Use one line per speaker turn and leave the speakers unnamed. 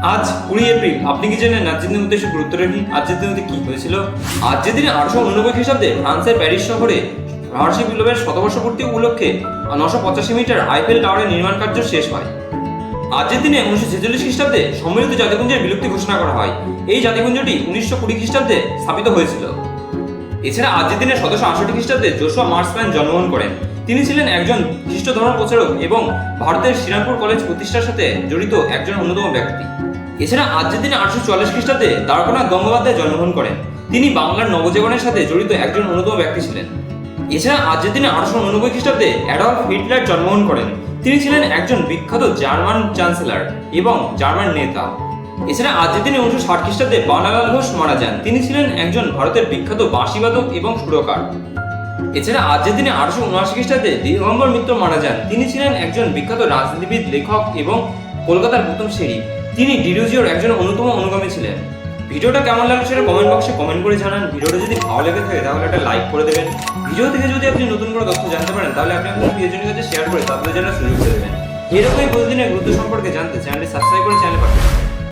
আজ 20 এপ্রিল। আপনি কি জানেন আজকের দিনের উদ্দেশ্যে গুরুত্বটা কি? আজকের দিনে কি হয়েছিল? আজকের দিনে 1889 খ্রিস্টাব্দে ফ্রান্সের প্যারিস শহরে ফরাসি বিপ্লবের শতবর্ষপূর্তি উপলক্ষে 985 মিটার আইফেল টাওয়ারের নির্মাণ কার্য শেষ হয়। আজকের দিনে 1946 খ্রিস্টাব্দে সম্মিলিত জাতিপুঞ্জের বিলুপ্তি ঘোষণা করা হয়। এই জাতিপুঞ্জটি 1920 খ্রিস্টাব্দে স্থাপিত হয়েছিল। এছাড়া আজকের দিনে 1768 খ্রিস্টাব্দে জোশুয়া মার্সম্যান জন্মগ্রহণ করেন। তিনি ছিলেন একজন খ্রিস্ট ধর্ম প্রচারক এবং ভারতের শ্রীরামপুর কলেজ প্রতিষ্ঠার সাথে জড়িত একজন অন্যতম ব্যক্তি। এছাড়া আজকের দিনে 1844 খ্রিস্টাব্দে দ্বারকানাথ গঙ্গোপাধ্যায় জন্মগ্রহণ করেন। তিনি বাংলার নবজাগরণের সাথে জড়িত একজন অন্যতম ব্যক্তি ছিলেন। এছাড়া আজকের দিনে 1889 খ্রিস্টাব্দে অ্যাডলফ হিটলার জন্মগ্রহণ করেন। তিনি ছিলেন একজন বিখ্যাত জার্মান চ্যান্সেলর এবং জার্মান নেতা। এছাড়া আজকের দিনে 1960 খ্রিস্টাব্দে বানালাল ঘোষ মারা যান। তিনি ছিলেন একজন ভারতের বিখ্যাত বাঁশিবাদক এবং সুরকার। এছাড়া আজকের দিনে 1879 খ্রিস্টাব্দে দিগম্বর মিত্র মারা যান। তিনি ছিলেন একজন বিখ্যাত রাজনীতিবিদ, লেখক এবং কলকাতার প্রথম শেরিফ। তিনি ডিরোজিওর একজন অন্যতম অনুগামী ছিলেন। ভিডিওটা কেমন লাগলো সেটা কমেন্ট বক্সে কমেন্ট করে জানান। ভিডিওটা যদি ভালো লেগে থাকে তাহলে একটা লাইক করে দেবেন। ভিডিও থেকে যদি আপনি নতুন করে তথ্য জানতে পারেন তাহলে আপনি আপনার প্রিয়জনের কাছে শেয়ার করে তাদের জন্য সুযোগ করে দেবেন। এরকমই প্রতিদিনের গুরুত্ব সম্পর্কে জানতে চ্যানেলটি সাবস্ক্রাইব করে চ্যানেলে পাঠান।